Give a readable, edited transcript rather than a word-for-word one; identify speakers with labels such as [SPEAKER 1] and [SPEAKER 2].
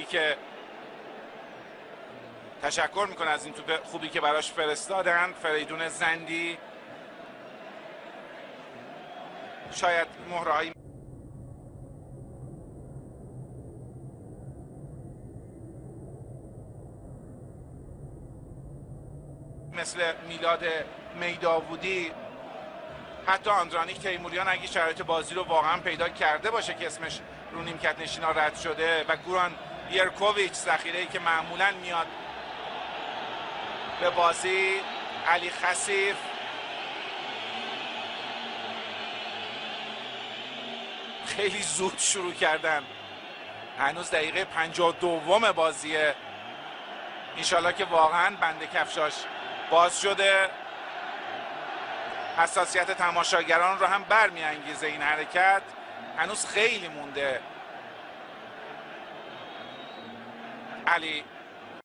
[SPEAKER 1] که تشکر میکنه از این توپ خوبی که براش فرستادن. فریدون زندی شاید مهرهایی مثل میلاد میداودی، حتی آندرانیک تیموریان اگه شرایط بازی رو واقعا پیدا کرده باشه که اسمش رو نیمکت نشینا رد شده، و گوران یرکوویچ ذخیره‌ای که معمولا میاد به بازی، علی خسیف، خیلی زود شروع کردن. هنوز دقیقه 52 بازیه. انشالله که واقعا بند کفشاش باز شده. حساسیت تماشاگران رو هم برمی‌انگیزه این حرکت. هنوز خیلی مونده. علی